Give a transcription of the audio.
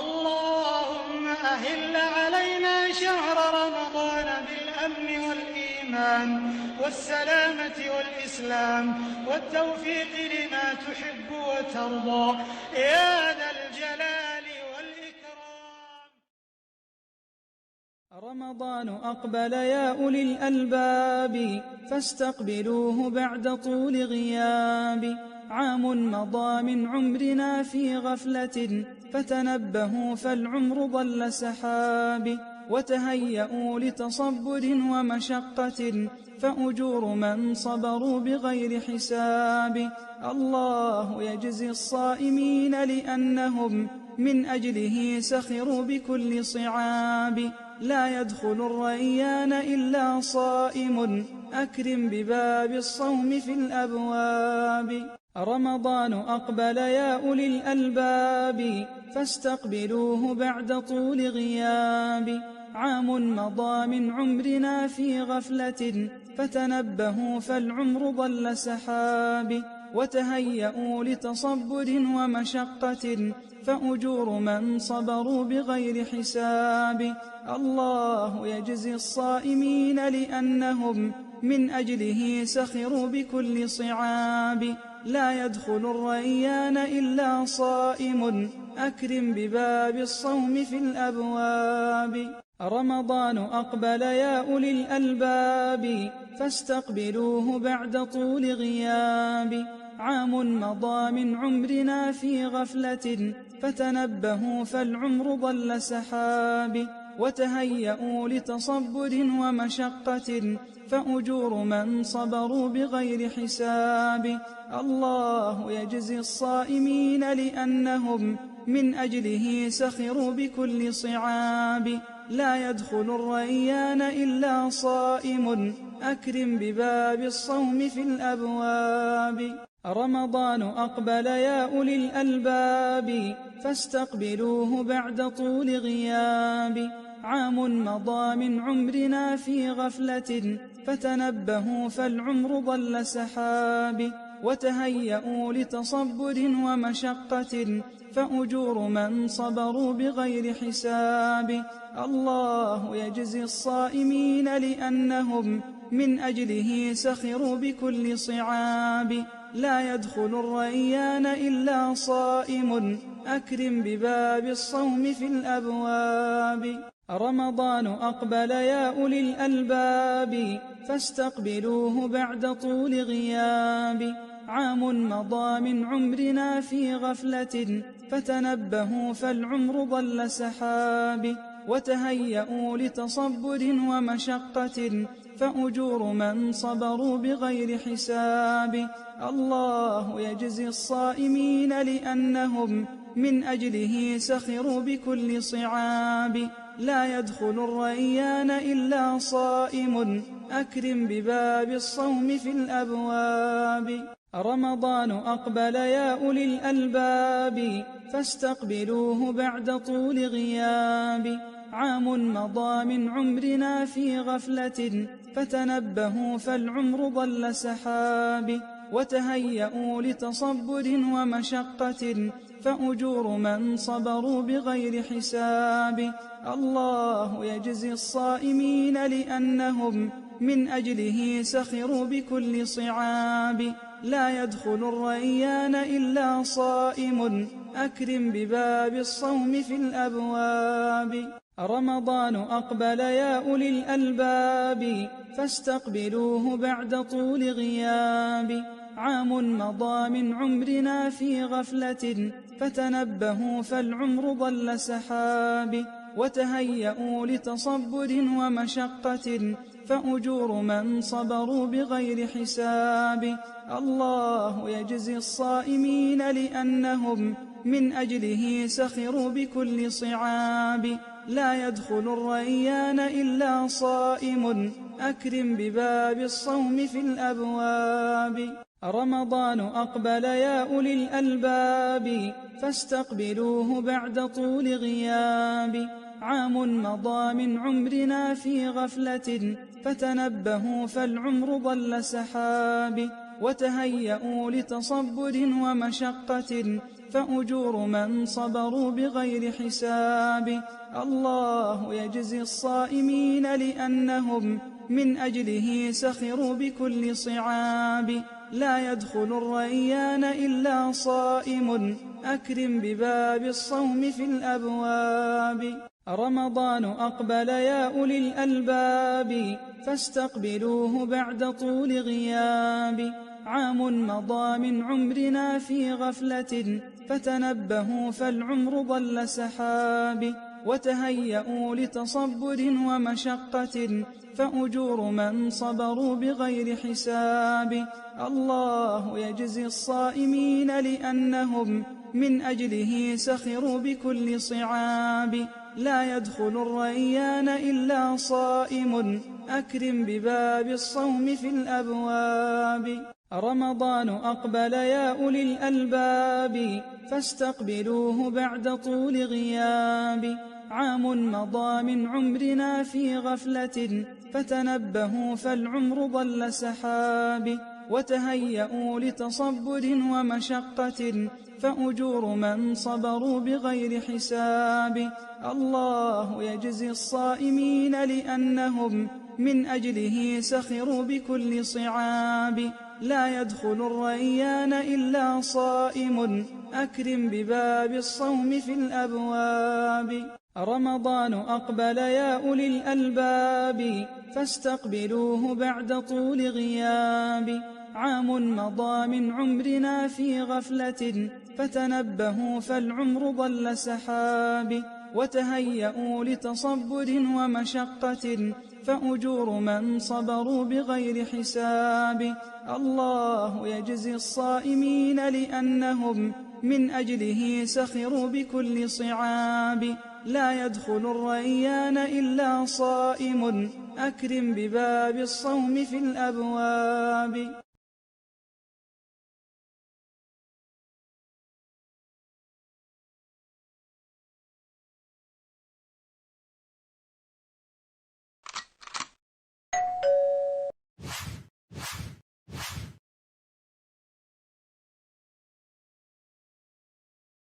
اللهم أهل علينا شهر رمضان بالأمن والإيمان والسلامة والإسلام والتوفيق لما تحب وترضى يا ذا الجلال والإكرام. رمضان أقبل يا أولي الألباب فاستقبلوه بعد طول غياب. عام مضى من عمرنا في غفلة فتنبهوا فالعمر ضل سحاب. وتهيئوا لتصبر ومشقة فأجور من صبروا بغير حساب. الله يجزي الصائمين لأنهم من أجله سخروا بكل صعاب. لا يدخل الريان إلا صائم أكرم بباب الصوم في الأبواب. رمضان أقبل يا أولي الألباب فاستقبلوه بعد طول غياب. عام مضى من عمرنا في غفلة فتنبهوا فالعمر ضل سحاب. وتهيئوا لتصبر ومشقة فأجور من صبروا بغير حساب. الله يجزي الصائمين لأنهم من أجله سخروا بكل صعاب. لا يدخل الريان إلا صائم أكرم بباب الصوم في الأبواب. رمضان أقبل يا أولي الألباب فاستقبلوه بعد طول غياب. عام مضى من عمرنا في غفلة فتنبهوا فالعمر ضل سحاب. وتهيئوا لتصبر ومشقة فأجور من صبروا بغير حساب. الله يجزي الصائمين لأنهم من أجله سخروا بكل صعاب. لا يدخل الريان إلا صائم أكرم بباب الصوم في الأبواب. رمضان أقبل يا أولي الألباب فاستقبلوه بعد طول غياب. عام مضى من عمرنا في غفلة فتنبهوا فالعمر ضل سحاب. وتهيئوا لتصبر ومشقة فأجور من صبروا بغير حساب. الله يجزي الصائمين لأنهم من أجله سخروا بكل صعاب. لا يدخل الريان إلا صائم أكرم بباب الصوم في الأبواب. رمضان أقبل يا أولي الألباب فاستقبلوه بعد طول غياب. عام مضى من عمرنا في غفلة فتنبهوا فالعمر ضل سحاب. وتهيئوا لتصبر ومشقة فأجور من صبروا بغير حساب. الله يجزي الصائمين لأنهم من أجله سخروا بكل صعاب. لا يدخل الريان إلا صائم أكرم بباب الصوم في الأبواب. رمضان أقبل يا أولي الألباب فاستقبلوه بعد طول غياب. عام مضى من عمرنا في غفلة فتنبهوا فالعمر ضل سحاب. وتهيئوا لتصبر ومشقة فأجور من صبروا بغير حساب. الله يجزي الصائمين لأنهم من أجله سخروا بكل صعاب. لا يدخل الريان إلا صائم أكرم بباب الصوم في الأبواب. رمضان أقبل يا أولي الألباب فاستقبلوه بعد طول غياب. عام مضى من عمرنا في غفلة فتنبهوا فالعمر ضل سحاب. وتهيئوا لتصبر ومشقة فأجور من صبروا بغير حساب. الله يجزي الصائمين لأنهم من أجله سخروا بكل صعاب. لا يدخل الريان إلا صائم أكرم بباب الصوم في الأبواب. رمضان أقبل يا أولي الألباب فاستقبلوه بعد طول غياب. عام مضى من عمرنا في غفلة فتنبهوا فالعمر ضل سحاب. وتهيئوا لتصبر ومشقة فأجور من صبروا بغير حساب. الله يجزي الصائمين لأنهم من أجله سخروا بكل صعاب. لا يدخل الريان إلا صائم، أكرم بباب الصوم في الأبواب. رمضان أقبل يا أولي الألباب، فاستقبلوه بعد طول غياب. عام مضى من عمرنا في غفلة، فتنبهوا فالعمر ضل سحاب. وتهيئوا لتصبر ومشقة، فأجور من صبروا بغير حساب. الله يجزي الصائمين لأنهم من أجله سخروا بكل صعاب. لا يدخل الريان إلا صائم، أكرم بباب الصوم في الأبواب. رمضان أقبل يا أولي الألباب، فاستقبلوه بعد طول غياب. عام مضى من عمرنا في غفلة، فتنبهوا فالعمر ضل سحاب. وتهيئوا لتصبر ومشقة، فأجور من صبروا بغير حساب. الله يجزي الصائمين لأنهم من أجله سخروا بكل صعاب. لا يدخل الريان إلا صائم، أكرم بباب الصوم في الأبواب. رمضان أقبل يا أولي الألباب، فاستقبلوه بعد طول غياب. عام مضى من عمرنا في غفلة، فتنبهوا فالعمر ضل سحاب. وتهيئوا لتصبر ومشقة، فأجور من صبروا بغير حساب. الله يجزي الصائمين لأنهم من أجله سخروا بكل صعاب. لا يدخل الريان إلا صائم، أكرم بباب الصوم في الأبواب.